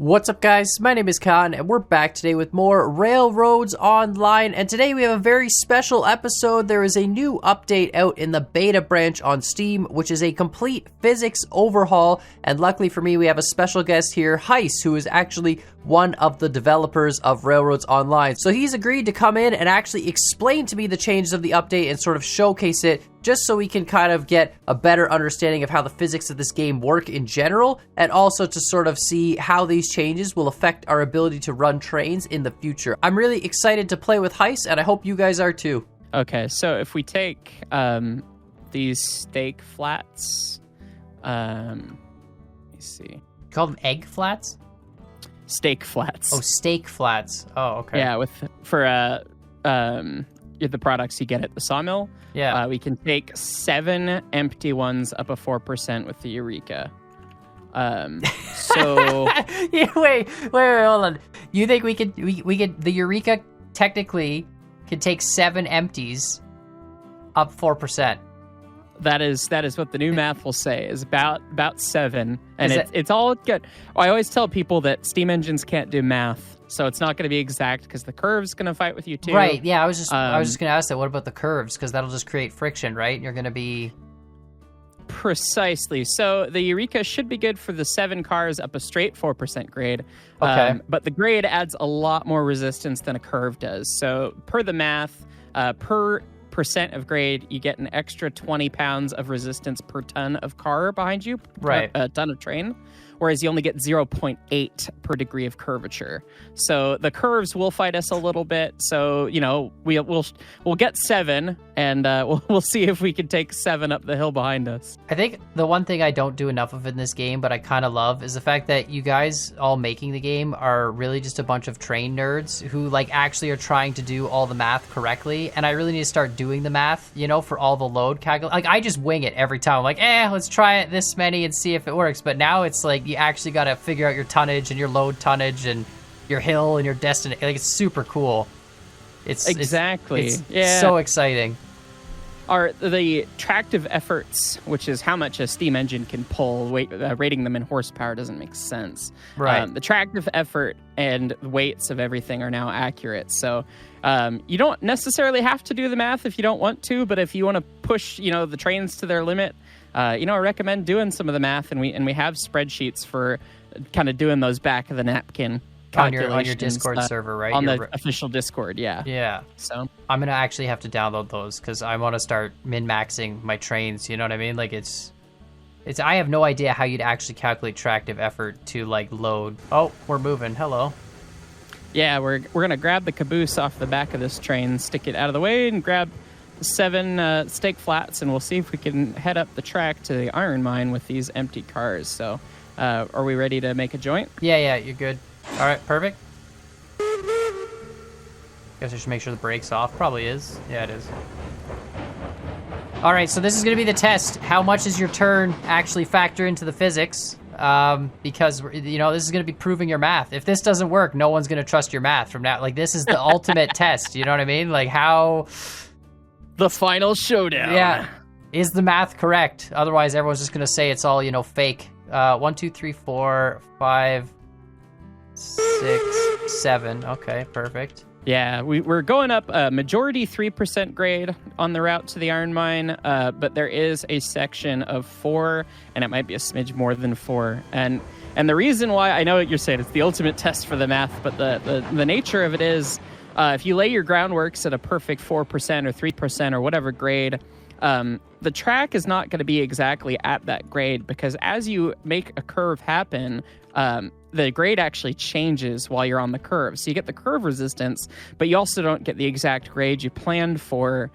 What's up, guys? My name is Khan, and we're back today with more Railroads Online. And today we have a very special episode. There is a new update out in the beta branch on Steam, which is a complete physics overhaul. And luckily for me, we have a special guest here, Heis, who is actually one of the developers of Railroads Online. So he's agreed to come in and actually explain to me the changes of the update and sort of showcase it, just so we can kind of get a better understanding of how the physics of this game work in general, and also to sort of see how these changes will affect our ability to run trains in the future. I'm really excited to play with Heis, and I hope you guys are too. Okay, so if we take these steak flats, let me see. You call them egg flats? Steak flats. Oh, steak flats. Oh, okay. Yeah, for the products you get at the sawmill. Yeah. We can take 7 empty ones up a 4% with the Eureka. So Yeah, wait, hold on. You think we could the Eureka technically could take 7 empties up 4%? that is what the new math will say is about 7, and Is it's all good. I always tell people that steam engines can't do math, so it's not going to be exact because the curve's going to fight with you too. Right. Yeah, I was just going to ask that. What about the curves? Because that'll just create friction, right? You're going to be Precisely. So the Eureka should be good for the 7 cars up a straight 4% grade. Okay. But the grade adds a lot more resistance than a curve does. So per the math, per percent of grade, you get an extra 20 pounds of resistance per ton of car behind you, Right. A ton of train, whereas you only get 0.8 per degree of curvature. So the curves will fight us a little bit. So, you know, we'll get 7, and we'll see if we can take 7 up the hill behind us. I think the one thing I don't do enough of in this game, but I kind of love, is the fact that you guys all making the game are really just a bunch of train nerds who like actually are trying to do all the math correctly. And I really need to start doing the math, you know, for all the load Like I just wing it every time. I'm like, let's try it this many and see if it works. But now it's like you actually got to figure out your tonnage and your load tonnage and your hill and your destination. Like, it's super cool. It's so exciting. Are the tractive efforts, which is how much a steam engine can pull, rating them in horsepower doesn't make sense. Right. The tractive effort and weights of everything are now accurate. So you don't necessarily have to do the math if you don't want to, but if you want to push, the trains to their limit, I recommend doing some of the math, and we have spreadsheets for kind of doing those back of the napkin on your Discord server, right? On the official Discord, yeah. Yeah. So I'm gonna actually have to download those because I want to start min-maxing my trains. You know what I mean? Like it's. I have no idea how you'd actually calculate tractive effort to like load. Oh, we're moving. Hello. Yeah, we're gonna grab the caboose off the back of this train, stick it out of the way, and grab 7 steak flats, and we'll see if we can head up the track to the iron mine with these empty cars. So, are we ready to make a joint? Yeah, you're good. All right, perfect. Guess I should make sure the brake's off. Probably is. Yeah, it is. All right, so this is going to be the test. How much does your turn actually factor into the physics? Because, this is going to be proving your math. If this doesn't work, no one's going to trust your math from now. Like, this is the ultimate test. You know what I mean? Like, how... The final showdown. Yeah. Is the math correct? Otherwise, everyone's just going to say it's all, fake. 1, 2, 3, 4, 5... 6, 7. Okay, perfect. Yeah, we're going up a majority 3% grade on the route to the iron mine, but there is a section of 4, and it might be a smidge more than 4. And the reason why, I know what you're saying, it's the ultimate test for the math, but the nature of it is, if you lay your groundworks at a perfect 4% or 3% or whatever grade, the track is not going to be exactly at that grade, because as you make a curve happen, the grade actually changes while you're on the curve. So you get the curve resistance, but you also don't get the exact grade you planned for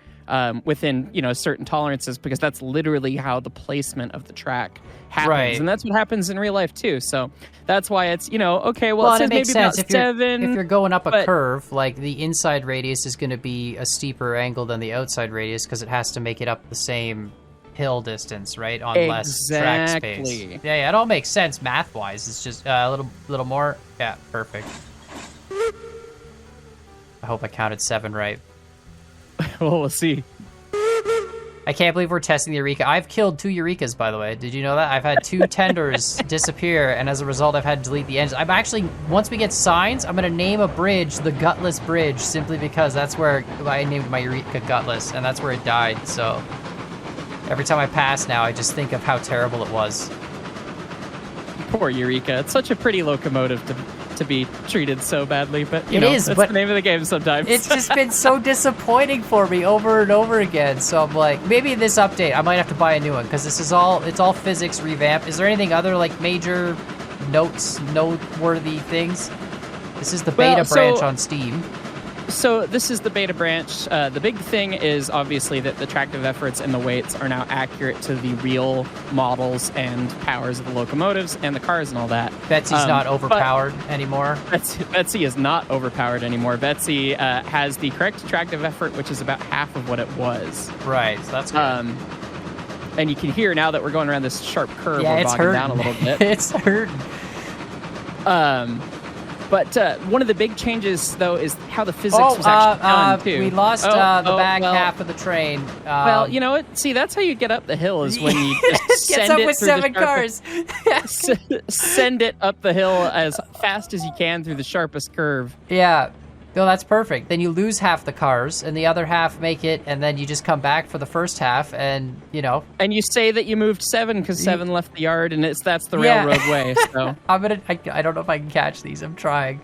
within, certain tolerances, because that's literally how the placement of the track happens. Right. And that's what happens in real life too. So that's why it's, okay, well, it says it makes maybe sense. about If 7. If you're going up a curve, like the inside radius is going to be a steeper angle than the outside radius, because it has to make it up the same hill distance, right, on less track space. Yeah, it all makes sense math-wise. It's just a little more. Yeah, perfect. I hope I counted 7 right. Well, we'll see. I can't believe we're testing the Eureka. I've killed 2 Eurekas, by the way. Did you know that? I've had 2 tenders disappear, and as a result, I've had to delete the engine. I'm actually, once we get signs, I'm going to name a bridge the Gutless Bridge, simply because that's where I named my Eureka Gutless, and that's where it died. So every time I pass now, I just think of how terrible it was. Poor Eureka. It's such a pretty locomotive to be treated so badly, but It is, that's but the name of the game sometimes. It's just been so disappointing for me over and over again. So I'm like, maybe in this update I might have to buy a new one, because it's all physics revamped. Is there anything other like major noteworthy things? This is the beta branch on Steam. So this is the beta branch. The big thing is obviously that the tractive efforts and the weights are now accurate to the real models and powers of the locomotives and the cars and all that. Betsy's not overpowered anymore. Betsy is not overpowered anymore. Betsy has the correct tractive effort, which is about half of what it was. Right, so that's good. And you can hear now that we're going around this sharp curve, yeah, we're it's bogging hurting. down a little bit. It's hurting. But one of the big changes, though, is how the physics was actually done, too. We lost the back half of the train. Well, you know what? See, that's how you get up the hill, is when you just gets send up it with through 7 the cars. send it up the hill as fast as you can through the sharpest curve. Yeah. No, that's perfect. Then you lose half the cars, and the other half make it, and then you just come back for the first half, and, And you say that you moved 7 because 7 left the yard, and that's the railroad way, so... I don't know if I can catch these. I'm trying.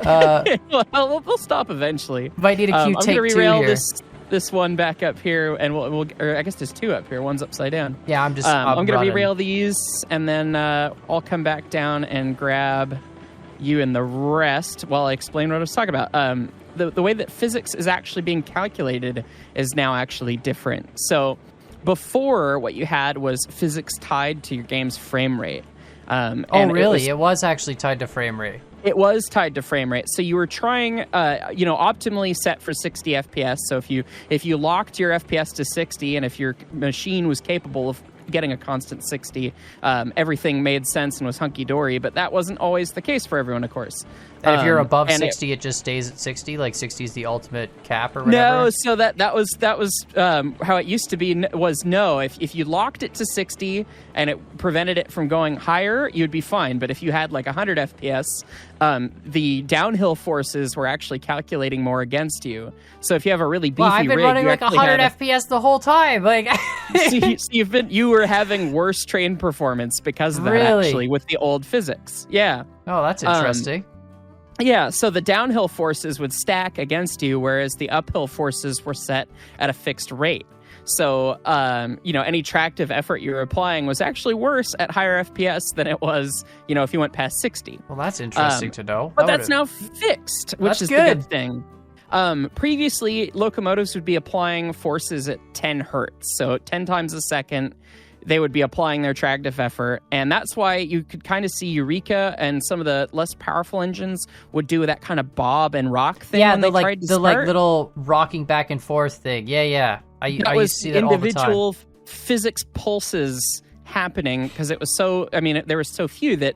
Well, we'll stop eventually. Might need a cute take 2 I'm going to here. rerail this one back up here, and or I guess there's 2 up here. One's upside down. Yeah, I'm just I'm going to running. rerail these, and then I'll come back down and grab you and the rest while I explain what I was talking about. The way that physics is actually being calculated is now actually different. So before, what you had was physics tied to your game's frame rate. Really? It was actually tied to frame rate. It was tied to frame rate. So you were trying, optimally set for 60 FPS. So if you locked your FPS to 60, and if your machine was capable of getting a constant 60, everything made sense and was hunky-dory, but that wasn't always the case for everyone, of course. And if you're above 60, it just stays at 60? Like 60 is the ultimate cap or whatever? No, so that was how it used to be. No, if you locked it to 60 and it prevented it from going higher, you'd be fine. But if you had like 100 FPS, the downhill forces were actually calculating more against you. So if you have a really beefy rig, I've been running like 100 FPS the whole time. Like, you were having worse train performance because of that. Really? Actually, with the old physics. Yeah. Oh, that's interesting. Yeah, so the downhill forces would stack against you, whereas the uphill forces were set at a fixed rate. So, any tractive effort you were applying was actually worse at higher FPS than it was, if you went past 60. Well, that's interesting to know. But that's now fixed, which That's is good. the good thing. Previously, locomotives would be applying forces at 10 hertz, so 10 times a second. They would be applying their tractive effort, and that's why you could kind of see Eureka and some of the less powerful engines would do that kind of bob and rock thing. Yeah, when they tried to start. little rocking back and forth thing. Yeah. I used to see that all the time. Individual physics pulses happening because it was so. I mean, there were so few that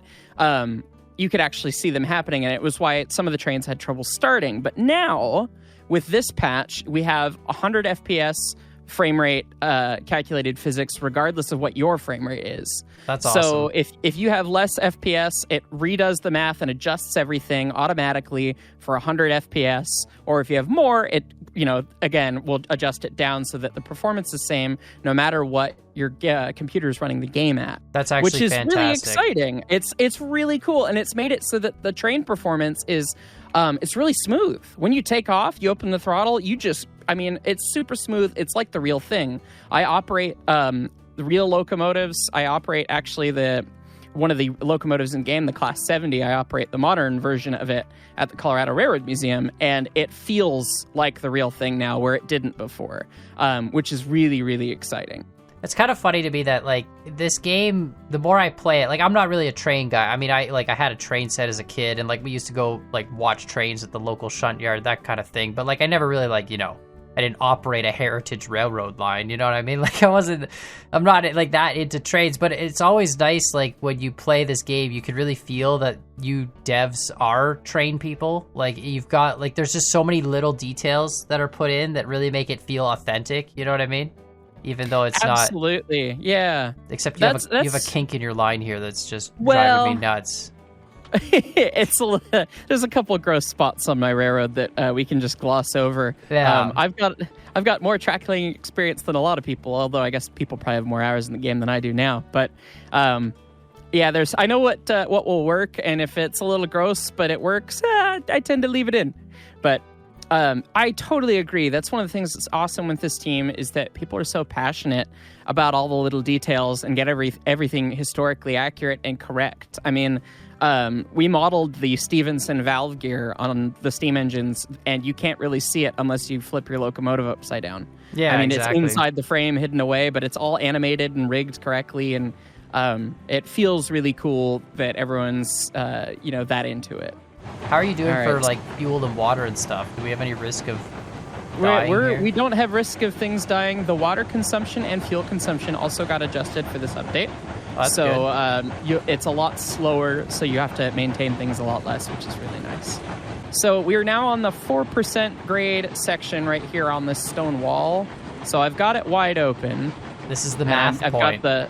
you could actually see them happening, and it was why some of the trains had trouble starting. But now, with this patch, we have 100 FPS. Frame rate calculated physics regardless of what your frame rate is. That's awesome. So if you have less FPS, it redoes the math and adjusts everything automatically for 100 FPS. Or if you have more, it again will adjust it down so that the performance is the same no matter what your computer is running the game at. That's actually which is fantastic. Really exciting. It's really cool, and it's made it so that the train performance is it's really smooth. When you take off, you open the throttle, it's super smooth. It's like the real thing. I operate the real locomotives. I operate actually one of the locomotives in game, the Class 70. I operate the modern version of it at the Colorado Railroad Museum, and it feels like the real thing now where it didn't before, which is really, really exciting. It's kind of funny to me that, like, this game, the more I play it, like, I'm not really a train guy. I mean, I had a train set as a kid, and, like, we used to go, like, watch trains at the local shunt yard, that kind of thing. But, like, I never really, like, I didn't operate a heritage railroad line, you know what I mean? Like, I'm not, like, that into trains, but it's always nice, like, when you play this game, you can really feel that you devs are train people. Like, you've got, like, there's just so many little details that are put in that really make it feel authentic, you know what I mean? even though it's Absolutely. not. Yeah. Except you have a kink in your line here that's just driving me nuts. There's a couple of gross spots on my railroad that we can just gloss over. Yeah. I've got more track-laying experience than a lot of people, although I guess people probably have more hours in the game than I do now. But yeah, I know what will work, and if it's a little gross but it works, I tend to leave it in. But I totally agree. That's one of the things that's awesome with this team is that people are so passionate about all the little details and get everything historically accurate and correct. I mean, we modeled the Stevenson valve gear on the steam engines, and you can't really see it unless you flip your locomotive upside down. Yeah, I mean, exactly. It's inside the frame, hidden away, but it's all animated and rigged correctly, and it feels really cool that everyone's that into it. How are you doing for like fuel and water and stuff? Do we have any risk of We don't have risk of things dying. The water consumption and fuel consumption also got adjusted for this update. That's good. It's a lot slower, so you have to maintain things a lot less, which is really nice. So we are now on the 4% grade section right here on this stone wall. So I've got it wide open. This is the math I've point. got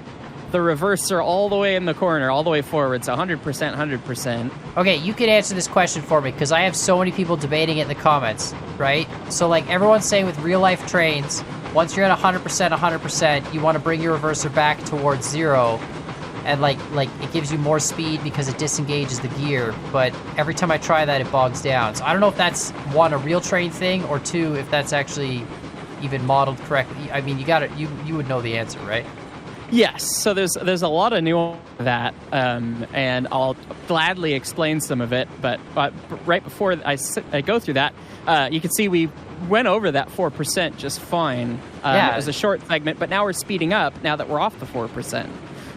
the reverser all the way in the corner, all the way forward, so 100%, 100%. Okay, you can answer this question for me, because I have so many people debating it in the comments, right? So, like, everyone's saying with real-life trains, once you're at 100%, 100%, you want to bring your reverser back towards 0, and, like it gives you more speed because it disengages the gear, but every time I try that, it bogs down. So I don't know if that's, one, a real train thing, or two, if that's actually even modeled correctly. I mean, you would know the answer, right? Yes, so there's a lot of nuance to that, and I'll gladly explain some of it. But right before I go through that, you can see we went over that 4% just fine. It was a short segment, but now we're speeding up now that we're off the 4%.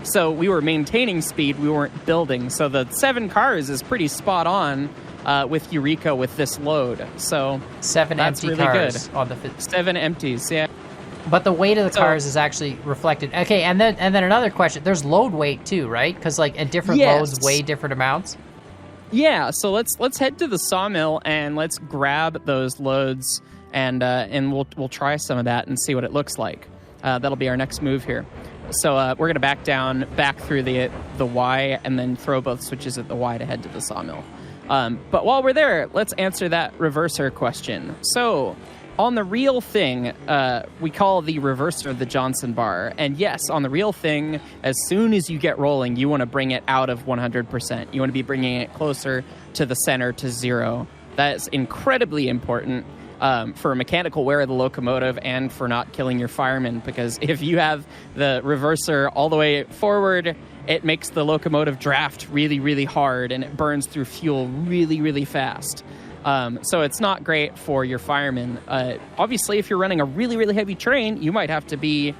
So we were maintaining speed, we weren't building. So the 7 cars is pretty spot on with Eureka with this load. So 7 that's empty really cars good. on the 7 empties, yeah. But the weight of the cars is actually reflected. Okay, and then another question. There's load weight too, right? Because and different loads weigh different amounts. Yeah. So let's head to the sawmill and let's grab those loads and we'll try some of that and see what it looks like. That'll be our next move here. So we're gonna back through the Y and then throw both switches at the Y to head to the sawmill. But while we're there, let's answer that reverser question. So. On the real thing, we call the reverser the Johnson bar. And yes, on the real thing, as soon as you get rolling, you want to bring it out of 100%. You want to be bringing it closer to the center, to 0. That is incredibly important for mechanical wear of the locomotive and for not killing your firemen. Because if you have the reverser all the way forward, it makes the locomotive draft really, really hard, and it burns through fuel really, really fast. So it's not great for your firemen. Obviously, if you're running a really, really heavy train, you might have to be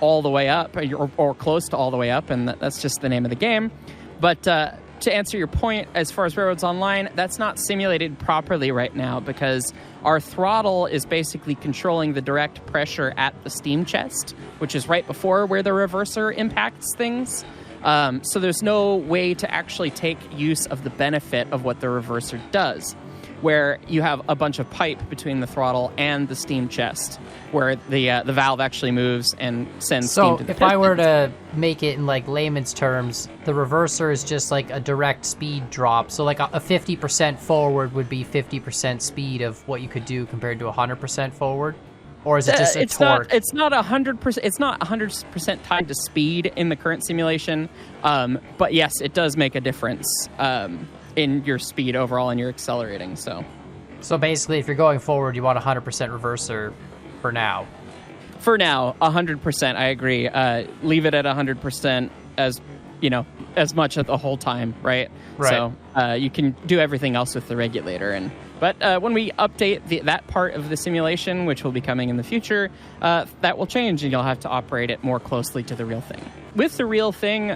all the way up or close to all the way up, and that's just the name of the game. But to answer your point, as far as Railroads Online, that's not simulated properly right now because our throttle is basically controlling the direct pressure at the steam chest, which is right before where the reverser impacts things. So there's no way to actually take use of the benefit of what the reverser does, where you have a bunch of pipe between the throttle and the steam chest, where the valve actually moves and sends steam to the So if I were to make it in like layman's terms, the reverser is just like a direct speed drop. So like a 50% forward would be 50% speed of what you could do compared to 100% forward? Or is it just a torque? It's not 100%. It's not 100% tied to speed in the current simulation. But yes, it does make a difference in your speed overall and your accelerating. So basically, if you're going forward, you want 100% reverser for now. For now, 100%. I agree. Leave it at 100% as much of the whole time, right? Right. So you can do everything else with the regulator. But when we update that part of the simulation, which will be coming in the future, that will change, and you'll have to operate it more closely to the real thing. With the real thing,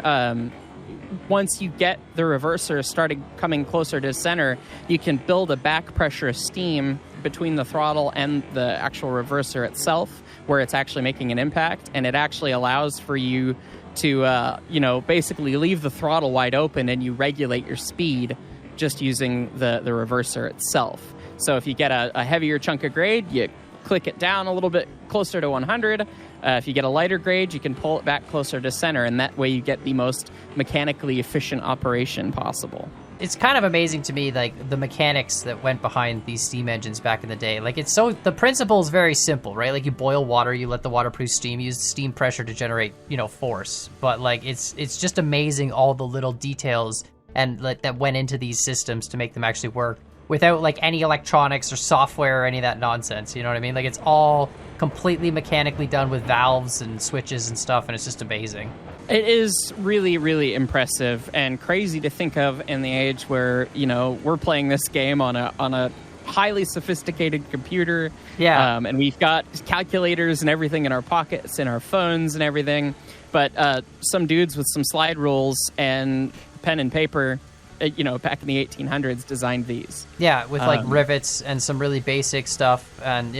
once you get the reverser started coming closer to center, you can build a back pressure of steam between the throttle and the actual reverser itself, where it's actually making an impact, and it actually allows for you to, basically leave the throttle wide open and you regulate your speed just using the reverser itself. So if you get a heavier chunk of grade, you click it down a little bit closer to 100, If you get a lighter grade, you can pull it back closer to center, and that way you get the most mechanically efficient operation possible. It's kind of amazing to me, like, the mechanics that went behind these steam engines back in the day. Like, the principle is very simple, right? Like, you boil water, you let the water produce steam, you use steam pressure to generate, force. But, like, it's just amazing all the little details and that went into these systems to make them actually work without, like, any electronics or software or any of that nonsense, you know what I mean? Like, it's all completely mechanically done with valves and switches and stuff, and it's just amazing. It is really, really impressive and crazy to think of in the age where, we're playing this game on a highly sophisticated computer. Yeah. And we've got calculators and everything in our pockets and our phones and everything. But some dudes with some slide rules and pen and paper, back in the 1800s designed these. Yeah, with like rivets and some really basic stuff and,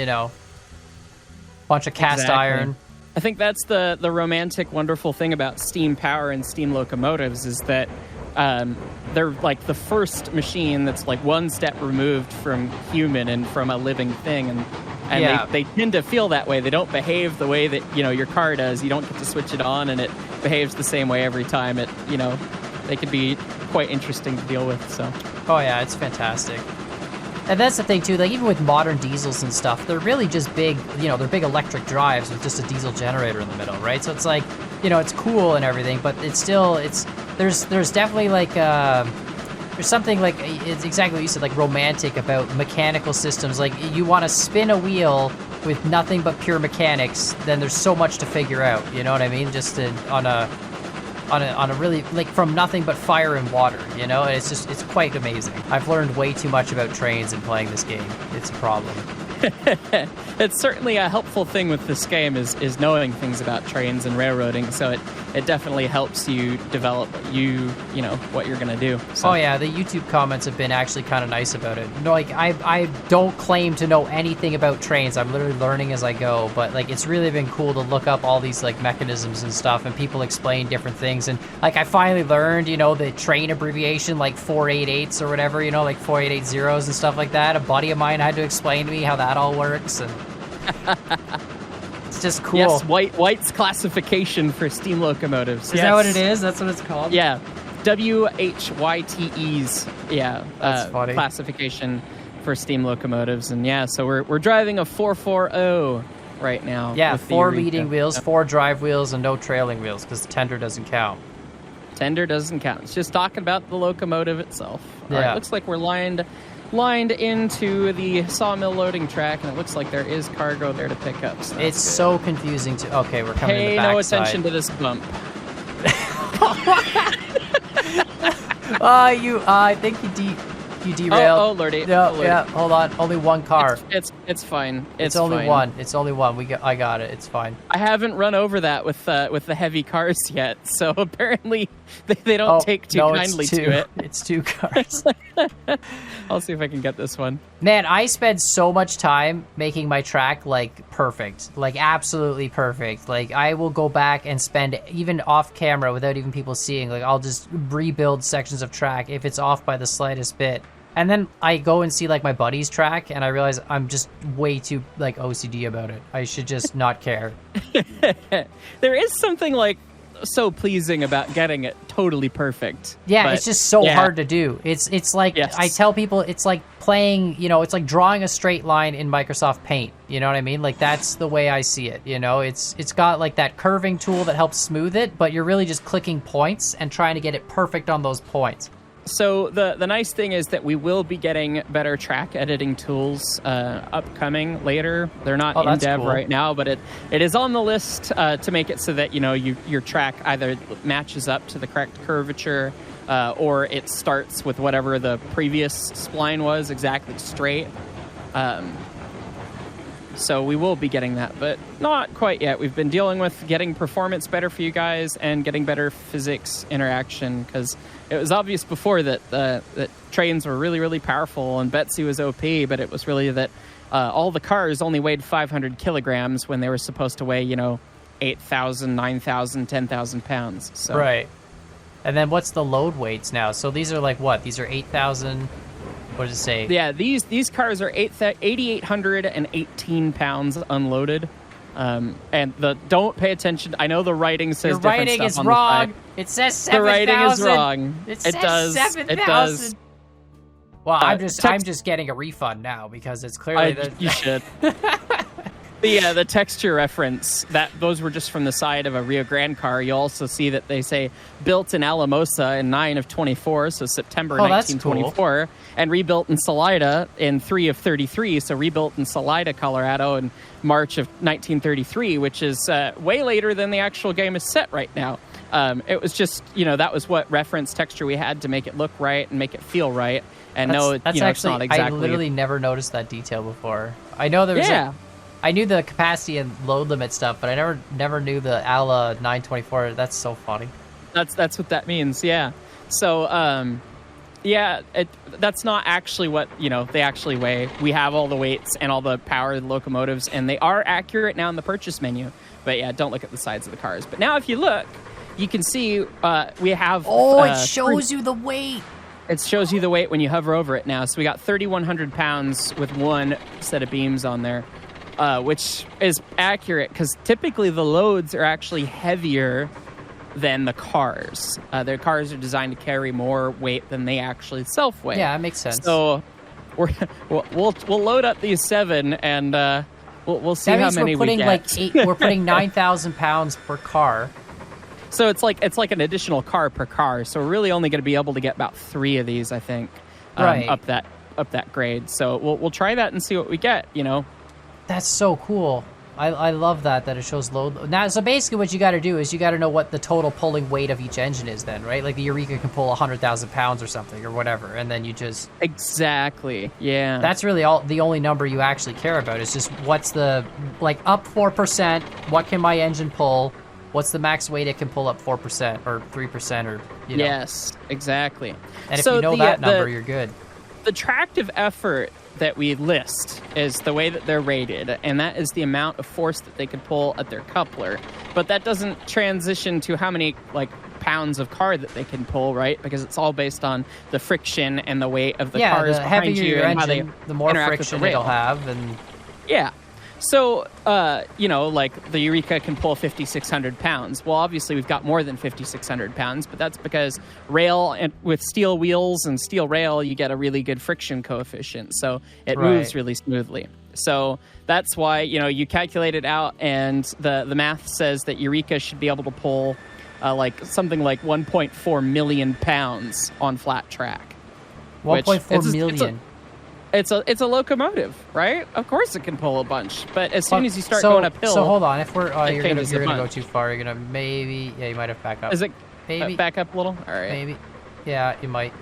bunch of cast iron. I think that's the romantic, wonderful thing about steam power and steam locomotives is that they're like the first machine that's like one step removed from human and from a living thing. And they tend to feel that way. They don't behave the way that, your car does. You don't get to switch it on and it behaves the same way every time. They could be quite interesting to deal with. So. Oh, yeah, it's fantastic. And that's the thing, too, like, even with modern diesels and stuff, they're really just big, they're big electric drives with just a diesel generator in the middle, right? So it's like, it's cool and everything, but it's still, there's definitely, like, there's something, like, it's exactly what you said, like, romantic about mechanical systems. Like, you want to spin a wheel with nothing but pure mechanics, then there's so much to figure out, you know what I mean? Just on a really, like, from nothing but fire and water, it's quite amazing. I've learned way too much about trains in playing this game. It's a problem. It's certainly a helpful thing with this game is knowing things about trains and railroading, so it definitely helps you develop what you're going to do. So. Oh yeah, the YouTube comments have been actually kind of nice about it. No, like I don't claim to know anything about trains. I'm literally learning as I go, but like it's really been cool to look up all these like mechanisms and stuff, and people explain different things. And like I finally learned, the train abbreviation, like 488s or whatever, like 4880s and stuff like that. A buddy of mine had to explain to me how that all works, and it's just cool. Yes, White's classification for steam locomotives. Is that what it is? That's what it's called? Yeah. WHYTE's That's funny. Classification for steam locomotives. And yeah, so we're driving a 440 right now. Yeah, 4 leading wheels, 4 drive wheels, and no trailing wheels because the tender doesn't count. Tender doesn't count. It's just talking about the locomotive itself. Yeah. All right, looks like we're lined into the sawmill loading track, and it looks like there is cargo there to pick up. So it's so confusing to. Okay, we're coming in the back no side. attention to this bump. I think you derailed. Oh lordy. No, oh, lordy. yeah, hold on. Only one car. It's fine. It's only fine. one. It's only one. I got it. It's fine. I haven't run over that with the heavy cars yet, so apparently they don't take too kindly to it. It's 2 cars. I'll see if I can get this one. Man, I spend so much time making my track like perfect, like absolutely perfect. Like I will go back and spend even off camera without even people seeing. Like I'll just rebuild sections of track if it's off by the slightest bit. And then I go and see like my buddy's track and I realize I'm just way too like OCD about it. I should just not care. There is something like so pleasing about getting it totally perfect. Yeah, it's just so hard to do. It's like, yes. I tell people it's like playing, it's like drawing a straight line in Microsoft Paint. You know what I mean? Like that's the way I see it. It's got like that curving tool that helps smooth it, but you're really just clicking points and trying to get it perfect on those points. So the nice thing is that we will be getting better track editing tools upcoming later. They're not in dev right now, but it is on the list to make it so that your track either matches up to the correct curvature or it starts with whatever the previous spline was, exactly straight. So we will be getting that, but not quite yet. We've been dealing with getting performance better for you guys and getting better physics interaction because it was obvious before that trains were really, really powerful and Betsy was OP, but it was really that all the cars only weighed 500 kilograms when they were supposed to weigh, 8,000, 9,000, 10,000 pounds. So. Right. And then what's the load weights now? So these are like what? These are 8,000... What does it say? Yeah, these cars are 8,818 pounds unloaded. And don't pay attention. I know the writing says Your different writing stuff is on wrong. the side. It says 7,000. The writing is wrong. It says does. 7,000. It does. Well, I'm text- just getting a refund now because it's clearly You should. The texture reference, those were just from the side of a Rio Grande car. You'll also see that they say built in Alamosa in 9 of 24, so September 1924, cool. and rebuilt in Salida in 3 of 33, so rebuilt in Salida, Colorado in March of 1933, which is way later than the actual game is set right now. It was just, that was what reference texture we had to make it look right and make it feel right. And that's actually, it's not exactly. I literally never noticed that detail before. I know there was I knew the capacity and load limit stuff, but I never knew the ALA 924. That's so funny. That's what that means. Yeah. So that's not actually what they actually weigh. We have all the weights and all the power of the locomotives, and they are accurate now in the purchase menu. But yeah, don't look at the sides of the cars. But now if you look, you can see we have. Oh, it shows you the weight. It shows you the weight when you hover over it now. So we got 3,100 pounds with one set of beams on there, which is accurate because typically the loads are actually heavier than the cars. Their cars are designed to carry more weight than they actually self-weigh. Yeah, that makes sense. So we'll load up these 7 and we'll see how many we get. We're putting 9,000 pounds per car. So it's like an additional car per car. So we're really only going to be able to get about 3 of these, I think, up that grade. So we'll try that and see what we get. That's so cool. I love that it shows load. Now, so basically what you got to do is you got to know what the total pulling weight of each engine is then, right? Like the Eureka can pull 100,000 pounds or something or whatever, and then you just... Exactly, yeah. That's really the only number you actually care about is just what's the... Like, up 4%, what can my engine pull? What's the max weight it can pull up 4% or 3% or, Yes, exactly. And if you know that number, you're good. The tractive effort that we list is the way that they're rated, and that is the amount of force that they could pull at their coupler. But that doesn't transition to how many pounds of car that they can pull, right? Because it's all based on the friction and the weight of the cars behind you your and engine, how they the more friction it'll have, and So, the Eureka can pull 5,600 pounds. Well, obviously, we've got more than 5,600 pounds, but that's because rail and with steel wheels and steel rail, you get a really good friction coefficient. So it moves really smoothly. So that's why, you calculate it out, and the math says that Eureka should be able to pull something like 1.4 million pounds on flat track. 1.4 million. It's a locomotive, right? Of course it can pull a bunch, but as soon as you start going uphill... So hold on, if you're gonna go too far, you're gonna maybe... Yeah, you might have to back up. Is it maybe back up a little? All right. Maybe. Yeah, you might.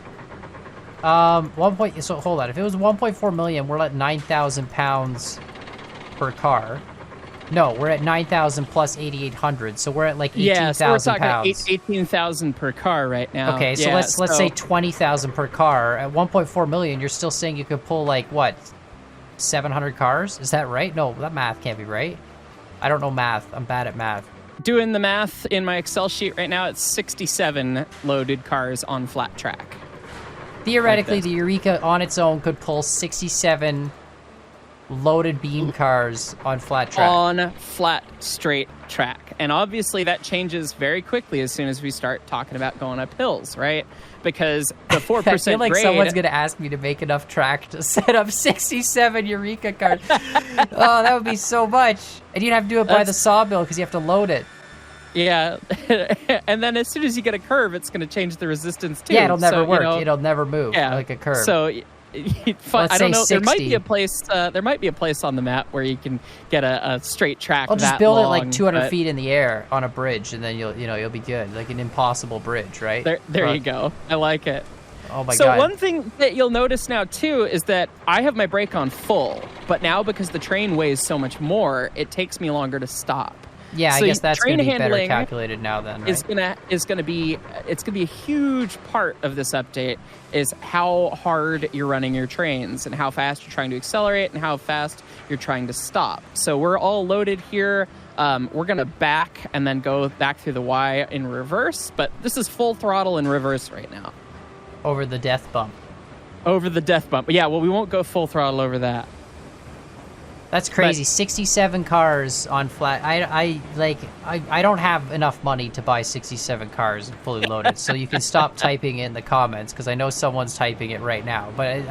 So hold on, if it was 1.4 million, we're at 9,000 pounds per car. No, we're at 9,000 plus 8,800, so we're at 18,000 pounds. 18,000 per car right now. Okay, so let's say 20,000 per car. At 1.4 million, you're still saying you could pull 700 cars? Is that right? No, that math can't be right. I don't know math. I'm bad at math. Doing the math in my Excel sheet right now, it's 67 loaded cars on flat track. Theoretically, the Eureka on its own could pull 67 loaded beam cars on flat track. On flat, straight track. And obviously that changes very quickly as soon as we start talking about going up hills, right? Because the 4% I feel like grade... someone's going to ask me to make enough track to set up 67 Eureka cars. Oh, that would be so much. And you'd have to do it by the sawmill because you have to load it. Yeah. And then as soon as you get a curve, it's going to change the resistance too. Yeah, it'll never work. It'll never move like a curve. So... I don't know. 60. There might be a place. There might be a place on the map where you can get a straight track. I'll just build it 200 feet in the air on a bridge, and then you'll be good. Like an impossible bridge, right? There you go. I like it. Oh my god. So one thing that you'll notice now too is that I have my brake on full, but now because the train weighs so much more, it takes me longer to stop. Yeah, so I guess that's going to be better calculated now then, right? It's going to be a huge part of this update is how hard you're running your trains and how fast you're trying to accelerate and how fast you're trying to stop. So we're all loaded here. We're going to back and then go back through the Y in reverse, but this is full throttle in reverse right now. Over the death bump. Over the death bump. Yeah, well, we won't go full throttle over that. That's crazy. 67 cars on flat. I don't have enough money to buy 67 cars fully loaded. So you can stop typing in the comments because I know someone's typing it right now. But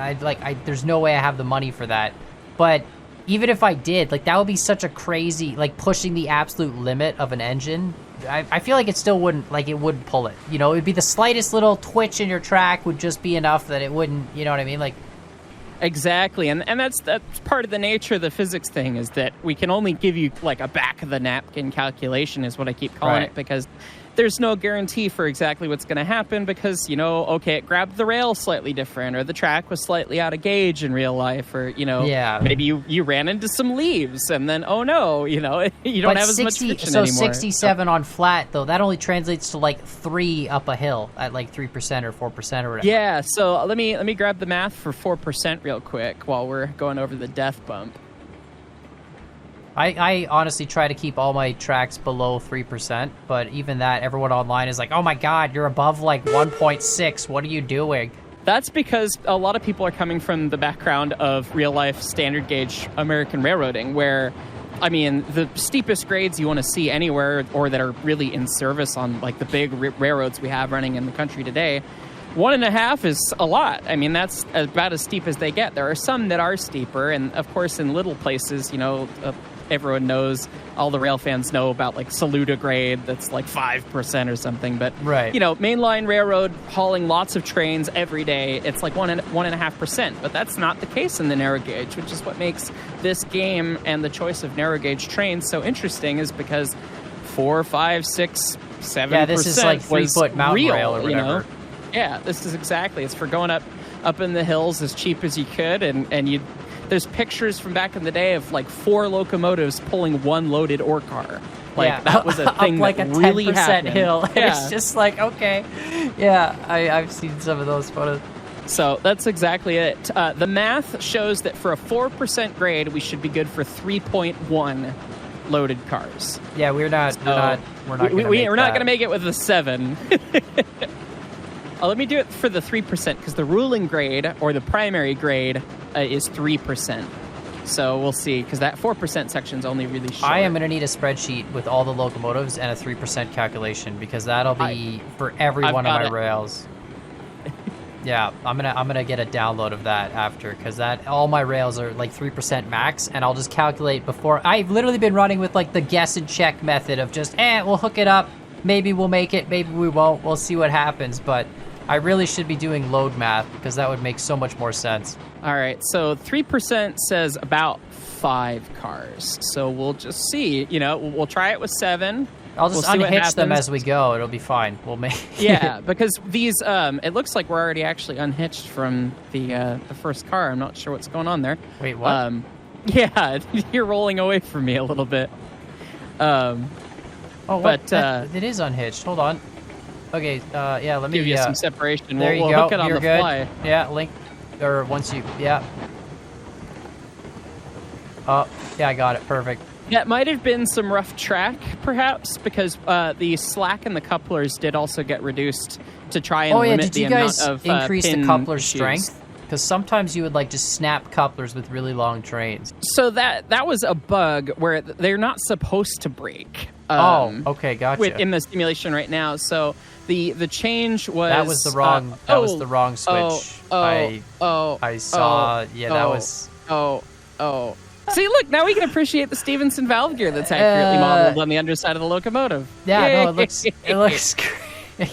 there's no way I have the money for that. But even if I did, like, that would be such a crazy, like, pushing the absolute limit of an engine. I feel like it still wouldn't, like, it wouldn't pull it. You know, it'd be the slightest little twitch in your track would just be enough that it wouldn't, you know what I mean? Like, exactly, and that's part of the nature of the physics thing, is that we can only give you like a back of the napkin calculation, is what I keep calling it, because there's no guarantee for exactly what's going to happen, because, you know, okay, it grabbed the rail slightly different, or the track was slightly out of gauge in real life, or, you know, maybe you ran into some leaves, and then, oh no, you know, you don't have as much friction anymore. So 67 on flat, though, that only translates to like 3 up a hill at like 3% or 4% or whatever. Yeah, so let me grab the math for 4% real quick while we're going over the death bump. I honestly try to keep all my tracks below 3%, but even that, everyone online is like, oh my god, you're above like 1.6, what are you doing? That's because a lot of people are coming from the background of real-life standard gauge American railroading, where, I mean, the steepest grades you want to see anywhere, or that are really in service on like the big railroads we have running in the country today, 1.5 is a lot. I mean, that's about as steep as they get. There are some that are steeper, and of course in little places, you know, everyone knows, all the rail fans know about like Saluda grade that's like 5% or something, but you know, mainline railroad hauling lots of trains every day, it's like 1.5%, but that's not the case in the narrow gauge, which is what makes this game and the choice of narrow gauge trains so interesting, is because 4, 5, 6, 7%, yeah, this is like 3-foot mountain real, rail or whatever. You know? Yeah, this is exactly, it's for going up in the hills as cheap as you could, and you. There's pictures from back in the day of like 4 locomotives pulling one loaded ore car. Like that was a thing up like that a 10% really happened. hill. Yeah. It's just like, okay. Yeah, I've seen some of those photos. So that's exactly it. The math shows that for a 4% grade, we should be good for 3.1 loaded cars. Yeah, we're not going to make it with a 7. Let me do it for the 3%, because the ruling grade, or the primary grade, is 3%. So we'll see, because that 4% section is only really short. I am going to need a spreadsheet with all the locomotives and a 3% calculation, because that'll be for every one of my rails. Yeah, I'm gonna get a download of that after, because all my rails are like 3% max, and I'll just calculate before. I've literally been running with like the guess and check method of just, we'll hook it up, maybe we'll make it, maybe we won't, we'll see what happens, but I really should be doing load math, because that would make so much more sense. All right, so 3% says about 5 cars. So we'll just see. You know, we'll try it with 7. I'll just unhitch them as we go. It'll be fine. We'll make. Yeah, because these. It looks like we're already actually unhitched from the first car. I'm not sure what's going on there. Wait, what? Yeah, you're rolling away from me a little bit. But it is unhitched. Hold on. Okay, yeah, let me give you some separation. There we'll you go. Hook it on You're the good. fly. Yeah, link, or once you, yeah. Oh, yeah, I got it. Perfect. Yeah, it might have been some rough track, perhaps, because the slack in the couplers did also get reduced to try and limit the amount of did you guys increase the coupler issues. Strength? Because sometimes you would like just snap couplers with really long trains. So that was a bug where they're not supposed to break. Okay, gotcha. In the simulation right now, so the change was that was the wrong was the wrong switch. I saw. That was. See, look, now we can appreciate the Stevenson valve gear that's accurately modeled on the underside of the locomotive. Yeah, no, it looks great.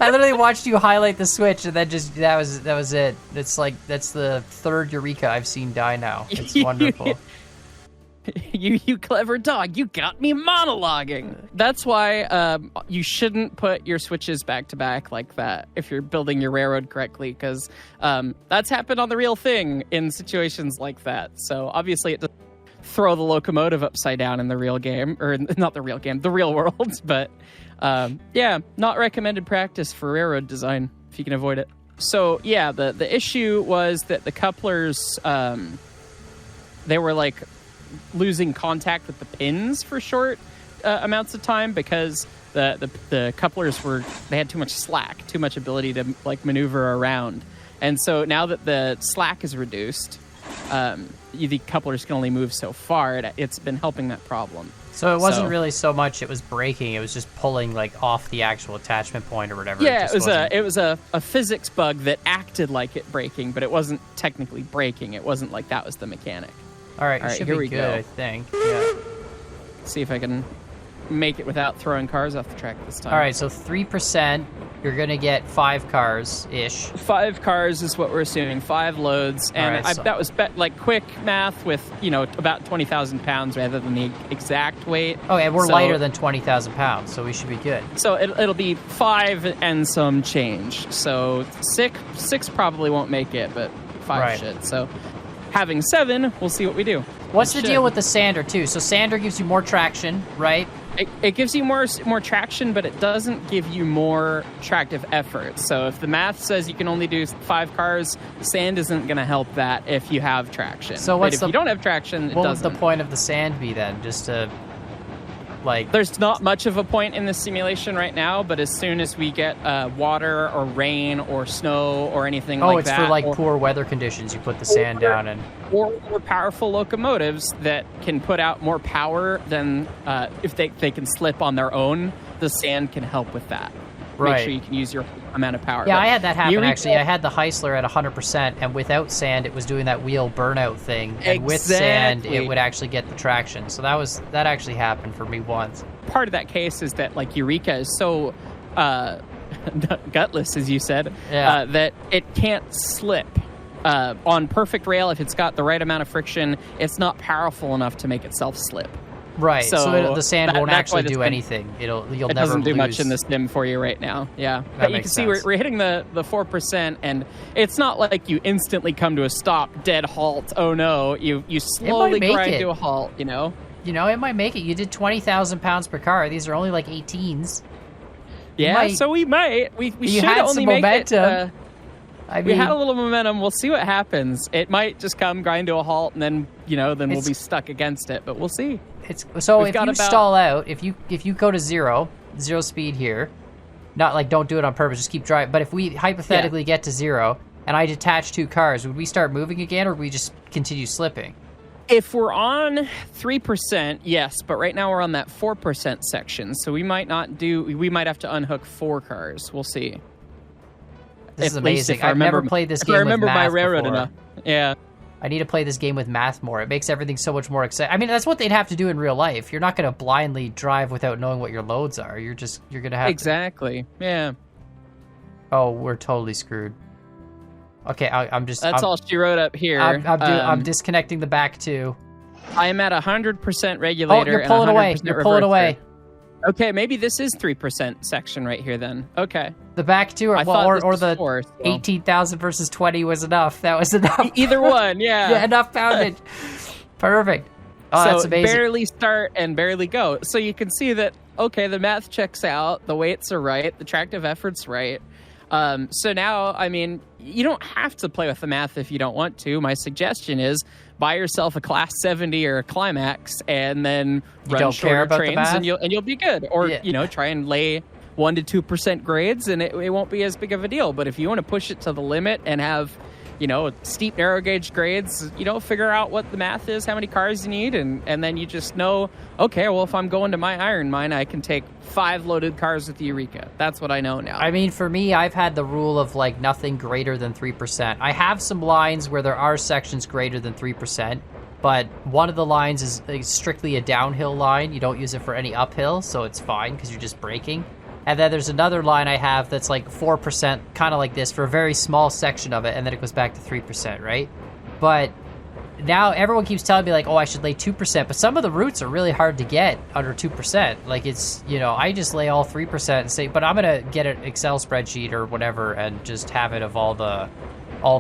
I literally watched you highlight the switch, and then just that was it. It's like that's the 3rd Eureka I've seen die now. It's wonderful. You clever dog, you got me monologuing. That's why you shouldn't put your switches back to back like that if you're building your railroad correctly, because that's happened on the real thing in situations like that. So obviously it doesn't throw the locomotive upside down in the real game, or not the real game, the real world, but yeah, not recommended practice for railroad design if you can avoid it. So yeah, the issue was that the couplers, they were like losing contact with the pins for short amounts of time, because the couplers they had too much slack, too much ability to like maneuver around. And so now that the slack is reduced, the couplers can only move so far. It's been helping that problem. So it wasn't really so much it was braking; it was just pulling like off the actual attachment point or whatever. Yeah, it was a physics bug that acted like it braking, but it wasn't technically braking. It wasn't like that was the mechanic. All right, should here be we good, go. I think. Yeah. See if I can make it without throwing cars off the track this time. All right, so 3%, you're gonna get 5 cars ish. 5 cars is what we're assuming. 5 loads, and Right, so- that was like quick math with about 20,000 pounds rather than the exact weight. Oh, and we're So- lighter than 20,000 pounds, so we should be good. So it'll be 5 and some change. So six probably won't make it, but 5 Right. should. So having 7, we'll see what we do. What's It the deal should. with the sander too? So sander gives you more traction, right? It gives you more traction, but it doesn't give you more tractive effort. So if the math says you can only do 5 cars, sand isn't going to help that if you have traction. So but what's if the- you don't have traction, it What would doesn't. the point of the sand be then? Just to, like... There's not much of a point in this simulation right now, but as soon as we get water or rain or snow or anything like that... Oh, it's for like or, poor weather conditions. You put the sand down and... or powerful locomotives that can put out more power than if they can slip on their own, the sand can help with that. Right. Make sure you can use your amount of power. Yeah, But I had that happen Eureka- actually. I had the Heisler at 100%, and without sand, it was doing that wheel burnout thing. And with sand, Exactly. it would actually get the traction. So that actually happened for me once. Part of that case is that like Eureka is so gutless, as you said, Yeah. that it can't slip. On perfect rail, if it's got the right amount of friction, it's not powerful enough to make itself slip. Right. So, the sand won't that's why actually this do thing- anything. You'll It never doesn't do lose. much in the sim for you right now. Yeah. But you can makes see sense. we're hitting the 4%, and it's not like you instantly come to a stop, dead halt. Oh no. You slowly make grind it. to a halt, You know, it might make it. You did 20,000 pounds per car. These are only like 18s. Yeah, might- so we might. We You should had only some make momentum. it. I We mean, had a little momentum. We'll see what happens. It might just come grind to a halt, and then we'll It's- be stuck against it. But we'll see. so we've if got you about- stall out, if you go to zero speed here, not like don't do it on purpose, just keep driving. But if we hypothetically get to 0 and I detach 2 cars, would we start moving again, or would we just continue slipping? If we're on 3%, yes, but right now we're on that 4% section, so we might not do. We might have to unhook 4 cars. We'll see. This is At least amazing. if I I've never remember- played this if game I remember with my math railroad before. enough. Yeah. I need to play this game with math more. It makes everything so much more exciting. I mean, that's what they'd have to do in real life. You're not going to blindly drive without knowing what your loads are. You're going to have Exactly. Yeah. Oh, we're totally screwed. Okay, I'm just... That's all she wrote up here. I'm disconnecting the back too. I am at 100% Oh, regulator. you're pulling and 100% away. You're pulling reverser. away. Okay, maybe this is 3% section right here then. Okay. The back two, I well, thought or, this or was the 4, so- 18,000 versus 20 was enough. That was enough. Either one, yeah. Yeah, enough poundage. Perfect. Oh, so that's amazing. barely start and barely go. So you can see that, okay, the math checks out, the weights are right, the tractive effort's right. So now, I mean, you don't have to play with the math if you don't want to. My suggestion is buy yourself a Class 70 or a Climax and then You run don't shorter care about the trains math? and you'll be good. Or, Yeah. try and lay 1 to 2% grades and it won't be as big of a deal. But if you want to push it to the limit and have steep narrow gauge grades, figure out what the math is, how many cars you need, and then you just know, okay, well, if I'm going to my iron mine, I can take 5 loaded cars with the Eureka. That's what I know now. I mean, for me, I've had the rule of like nothing greater than 3%. I have some lines where there are sections greater than 3%, but one of the lines is strictly a downhill line. You don't use it for any uphill, so it's fine because you're just braking. And then there's another line I have that's like 4%, kind of like this, for a very small section of it, and then it goes back to 3%, right? But now everyone keeps telling me like, oh, I should lay 2%, but some of the routes are really hard to get under 2%. Like it's, I just lay all 3% and say, but I'm gonna get an Excel spreadsheet or whatever and just have it of all the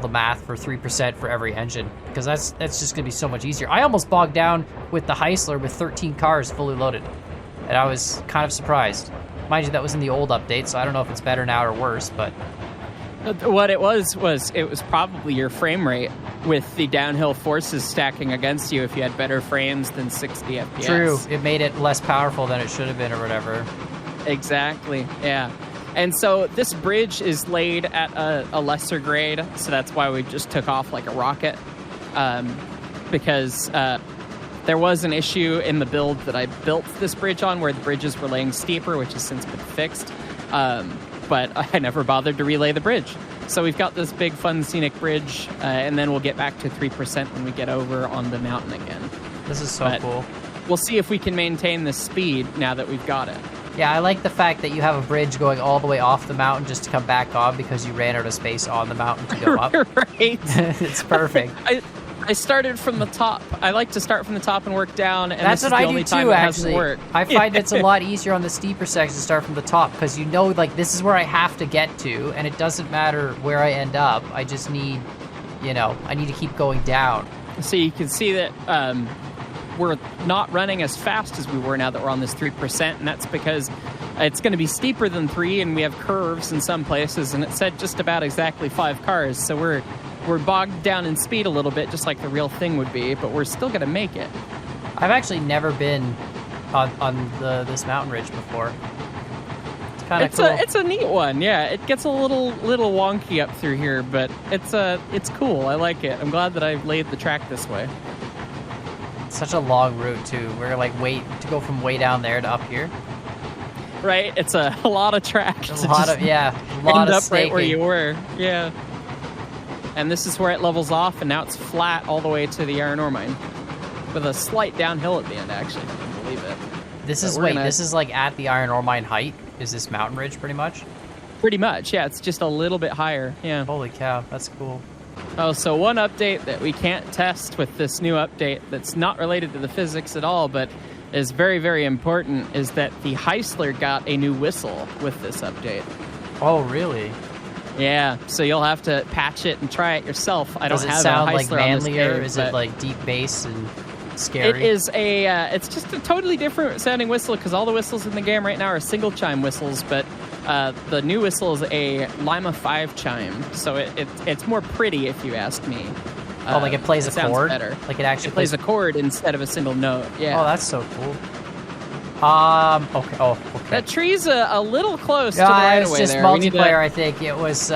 math for 3% for every engine, because that's just gonna be so much easier. I almost bogged down with the Heisler with 13 cars fully loaded, and I was kind of surprised. Mind you, that was in the old update, so I don't know if it's better now or worse, but... What it was probably your frame rate with the downhill forces stacking against you if you had better frames than 60 FPS. True, it made it less powerful than it should have been or whatever. Exactly, yeah. And so this bridge is laid at a lesser grade, so that's why we just took off like a rocket. because there was an issue in the build that I built this bridge on where the bridges were laying steeper, which has since been fixed. But I never bothered to relay the bridge. So we've got this big, fun, scenic bridge, and then we'll get back to 3% when we get over on the mountain again. This is so cool. We'll see if we can maintain this speed now that we've got it. Yeah, I like the fact that you have a bridge going all the way off the mountain just to come back on because you ran out of space on the mountain to go up. Right. It's perfect. I started from the top. I like to start from the top and work down, and that's this is what the I only do time too, it hasn't actually. worked. I find it's a lot easier on the steeper sections to start from the top because you know, like, this is where I have to get to, and it doesn't matter where I end up. I just need, I need to keep going down. So you can see that we're not running as fast as we were now that we're on this 3%, and that's because it's going to be steeper than 3, and we have curves in some places, and it said just about exactly 5 cars, so we're bogged down in speed a little bit, just like the real thing would be, but we're still going to make it. I've actually never been on this mountain ridge before. It's kind of cool. It's a neat one, yeah. It gets a little wonky up through here, but it's cool. I like it. I'm glad that I laid the track this way. It's such a long route too. We're like to go from way down there to up here. Right, it's a lot of track. A lot of up staking. Right where you were, yeah. And this is where it levels off, and now it's flat all the way to the iron ore mine, with a slight downhill at the end. Actually, if you can believe it. This is like at the iron ore mine height. Is this mountain ridge pretty much? Pretty much, yeah. It's just a little bit higher. Yeah. Holy cow, that's cool. Oh, so one update that we can't test with this new update that's not related to the physics at all, but is very, very important, is that the Heisler got a new whistle with this update. Oh, really? Yeah, so you'll have to patch it and try it yourself. I don't have a Heisler. Does it sound like manlier? Game, is it like deep bass and scary? It is it's just a totally different sounding whistle because all the whistles in the game right now are single chime whistles, but the new whistle is a Lima 5 chime, so it's more pretty if you ask me. Like it plays a chord? Better. Like it actually plays a chord instead of a single note. Yeah. Oh, that's so cool. Okay. Oh, okay. That tree's a little close to the right of way there. It's just multiplayer, I think. It was...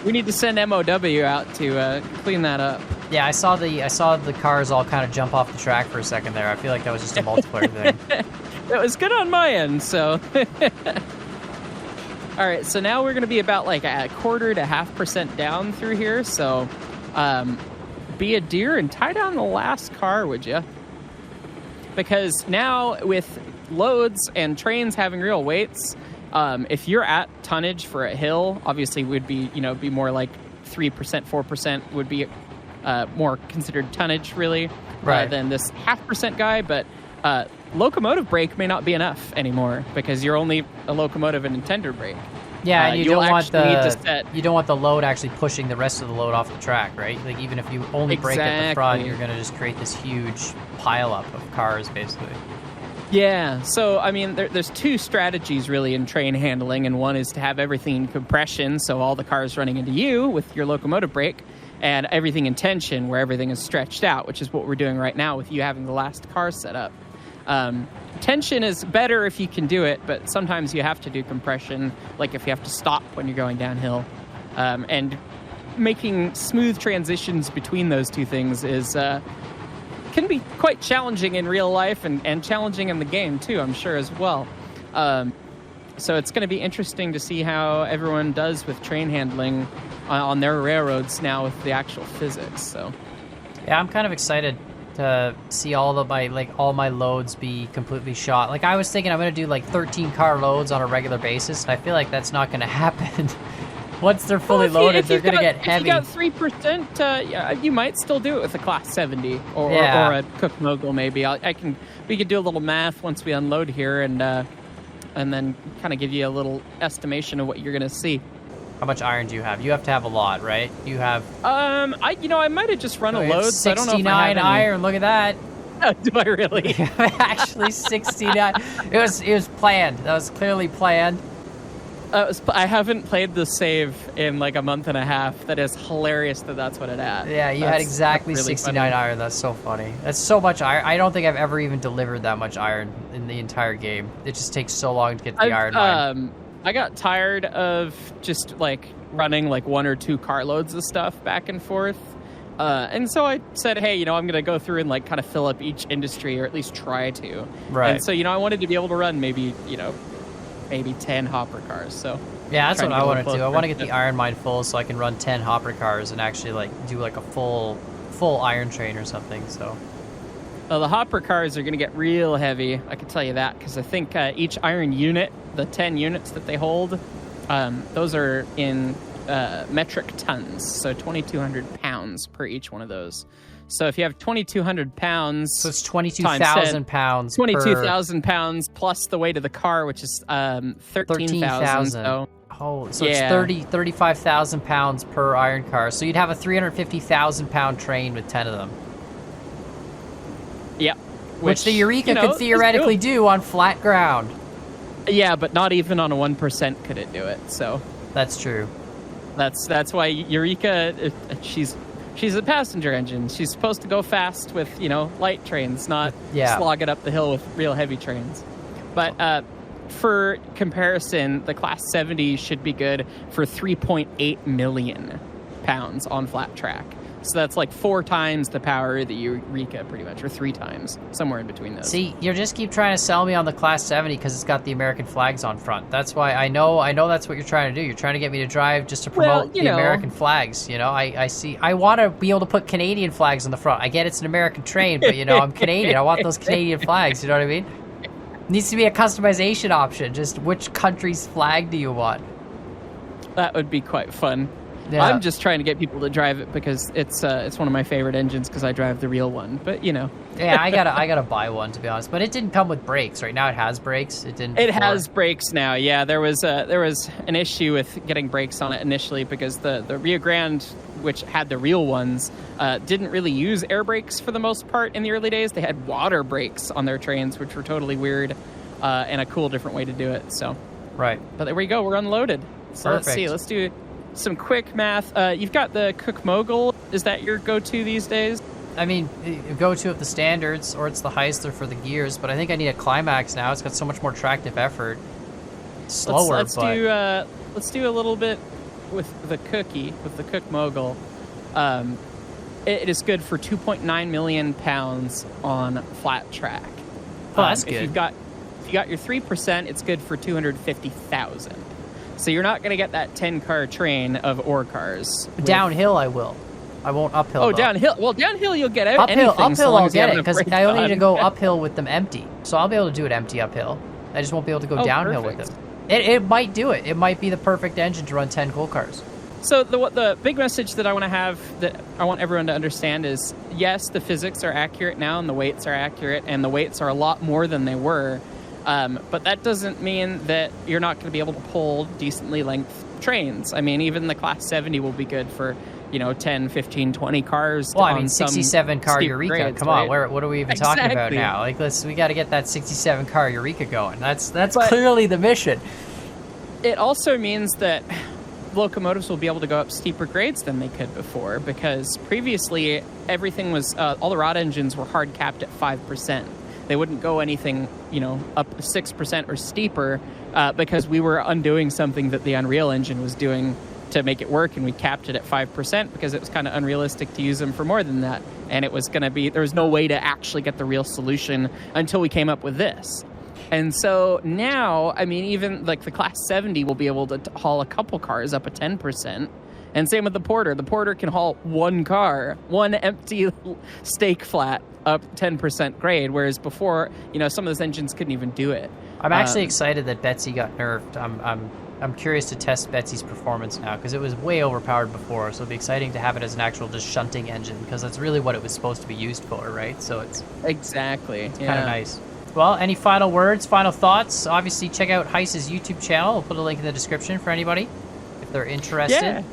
We need to send MOW out to clean that up. Yeah, I saw the cars all kind of jump off the track for a second there. I feel like that was just a multiplayer thing. It was good on my end, so... All right, so now we're going to be about like a 1/4 to 0.5% down through here, so be a deer and tie down the last car, would you? Because now with loads and trains having real weights, if you're at tonnage for a hill, obviously would be more like 3%, 4% would be more considered tonnage really, right, than this 0.5% guy. But locomotive brake may not be enough anymore because you're only a locomotive and tender brake. Yeah, and you don't want the load actually pushing the rest of the load off the track, right? Like even if you only brake at the front, you're going to just create this huge pileup of cars, basically. Yeah, so I mean, there's 2 strategies really in train handling, and one is to have everything in compression, so all the cars running into you with your locomotive brake, and everything in tension, where everything is stretched out, which is what we're doing right now with you having the last car set up. Tension is better if you can do it, but sometimes you have to do compression, like if you have to stop when you're going downhill. And making smooth transitions between those 2 things can be quite challenging in real life and challenging in the game too, I'm sure, as well. So it's going to be interesting to see how everyone does with train handling on their railroads now with the actual physics. So yeah, I'm kind of excited to see all my loads be completely shot. Like I was thinking I'm going to do like 13 car loads on a regular basis, and I feel like that's not going to happen. Once they're fully loaded, they're going to get heavy. If you got 3%, you might still do it with a Class 70 or a Cook Mogul maybe. We could do a little math once we unload here and then kind of give you a little estimation of what you're going to see. How much iron do you have? You have to have a lot, right? You have... I might have just run a load, so I don't know if I have 69 iron, look at that. Do I really? Actually, 69. It was planned. That was clearly planned. I haven't played the save in like a month and a half. That is hilarious that's what it had. Yeah, you had exactly really 69 funny. Iron. That's so funny. That's so much iron. I don't think I've ever even delivered that much iron in the entire game. It just takes so long to get to the iron mine. I got tired of just like running like 1 or 2 carloads of stuff back and forth. And so I said, hey, I'm going to go through and like kind of fill up each industry, or at least try to. Right. And so, I wanted to be able to run maybe 10 hopper cars. So yeah, that's what I want to do. I want to get the the iron mine full so I can run 10 hopper cars and actually like do like a full iron train or something. So the hopper cars are going to get real heavy. I can tell you that, because I think each iron unit, the 10 units that they hold, those are in metric tons, so 2,200 pounds per each one of those. So if you have 2,200 pounds, so it's 22,000 pounds. 22,000 pounds plus the weight of the car, which is 13,000. So it's 35,000 pounds per iron car. So you'd have a 350,000 pound train with 10 of them. Yeah. Which the Eureka could theoretically do on flat ground. Yeah, but not even on a 1% could it do it. So that's true. That's why Eureka, she's a passenger engine. She's supposed to go fast with, light trains, not slog it up the hill with real heavy trains. But for comparison, the Class 70 should be good for 3.8 million pounds on flat track. So that's like 4 times the power of the Eureka, pretty much, or 3 times, somewhere in between those. See, you just keep trying to sell me on the Class 70 because it's got the American flags on front. That's why I know that's what you're trying to do. You're trying to get me to drive just to promote the American flags. I see. I want to be able to put Canadian flags on the front. I get it's an American train, but I'm Canadian. I want those Canadian flags. You know what I mean? Needs to be a customization option. Just which country's flag do you want? That would be quite fun. Yeah. I'm just trying to get people to drive it because it's one of my favorite engines because I drive the real one. But yeah, I gotta buy one, to be honest. But it didn't come with brakes. Right now, it has brakes. It didn't. It has brakes now. Yeah, there was an issue with getting brakes on it initially because the Rio Grande, which had the real ones, didn't really use air brakes for the most part in the early days. They had water brakes on their trains, which were totally weird and a cool different way to do it. So right. But there we go. We're unloaded. So Perfect. Let's see. Let's do some quick math. You've got the Cook Mogul. Is that your go-to these days? I mean, go-to of the standards, or it's the Heisler for the gears, but I think I need a Climax now. It's got so much more tractive effort. Slower, let's do a little bit with the Cook Mogul. It is good for 2.9 million pounds on flat track. Oh, that's good. If you got your 3%, it's good for 250,000. So you're not going to get that 10-car train of ore cars. Downhill, I will. I won't uphill. Oh, downhill. Well, downhill you'll get uphill. Anything Uphill, I'll get it because I only need to go uphill with them empty. So I'll be able to do it empty uphill. I just won't be able to go downhill with it. It might do it. It might be the perfect engine to run 10 coal cars. So the big message that I want to have, that I want everyone to understand is, yes, the physics are accurate now and the weights are accurate and the weights are a lot more than they were. But that doesn't mean that you're not going to be able to pull decently length trains. I mean, even the Class 70 will be good for, 10, 15, 20 cars. Well, I mean, 67 car Eureka. Grades, come on, what are we even talking about now? Like, we got to get that 67 car Eureka going. That's clearly the mission. It also means that locomotives will be able to go up steeper grades than they could before, because previously everything was all the rod engines were hard capped at 5%. They wouldn't go anything, up 6% or steeper because we were undoing something that the Unreal Engine was doing to make it work, and we capped it at 5% because it was kind of unrealistic to use them for more than that. And it was going to be, there was no way to actually get the real solution until we came up with this. And so now, I mean, even like the Class 70 will be able to haul a couple cars up a 10%. And same with the Porter. The Porter can haul one car, one empty stake flat up 10% grade, whereas before, some of those engines couldn't even do it. I'm actually excited that Betsy got nerfed. I'm curious to test Betsy's performance now because it was way overpowered before, so it'll be exciting to have it as an actual just shunting engine because that's really what it was supposed to be used for, right? So it's exactly kind of nice. Well, any final words, final thoughts? Obviously, check out Heiss's YouTube channel. I'll put a link in the description for anybody if they're interested. Yeah.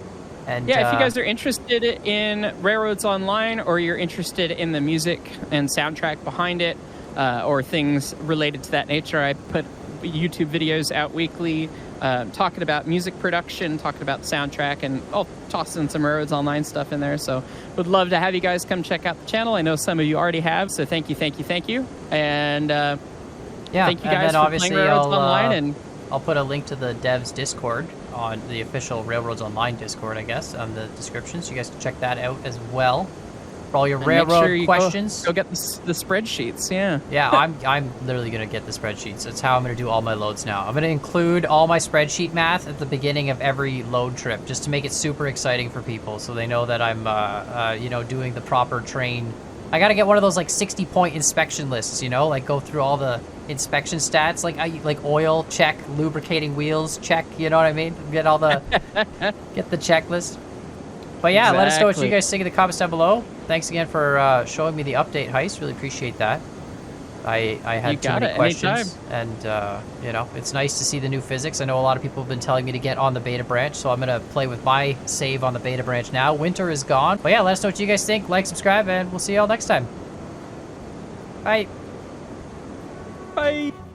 And, if you guys are interested in Railroads Online, or you're interested in the music and soundtrack behind it, or things related to that nature, I put YouTube videos out weekly talking about music production, talking about the soundtrack, and I'll toss in some Railroads Online stuff in there. So would love to have you guys come check out the channel. I know some of you already have, so thank you. And thank you guys for playing Railroads Online. And I'll put a link to the devs Discord on the official Railroads Online Discord, I guess, on the description. So you guys can check that out as well for all your And railroad make sure you questions. Go get the spreadsheets. Yeah. Yeah, I'm literally gonna get the spreadsheets. That's how I'm gonna do all my loads now. I'm gonna include all my spreadsheet math at the beginning of every load trip, just to make it super exciting for people, so they know that I'm, you know, doing the proper train. I gotta get one of those like 60-point inspection lists, you know, like go through all the inspection stats, like oil check, lubricating wheels check. You know what I mean? Get all the get the checklist. But yeah, let us know what you guys think in the comments down below. Thanks again for showing me the update, Heist. Really appreciate that. I had too many questions, and you know, it's nice to see the new physics. I know a lot of people have been telling me to get on the beta branch, so I'm gonna play with my save on the beta branch now. Winter is gone, but yeah, let us know what you guys think. Like, subscribe, and we'll see you all next time. Bye. Bye.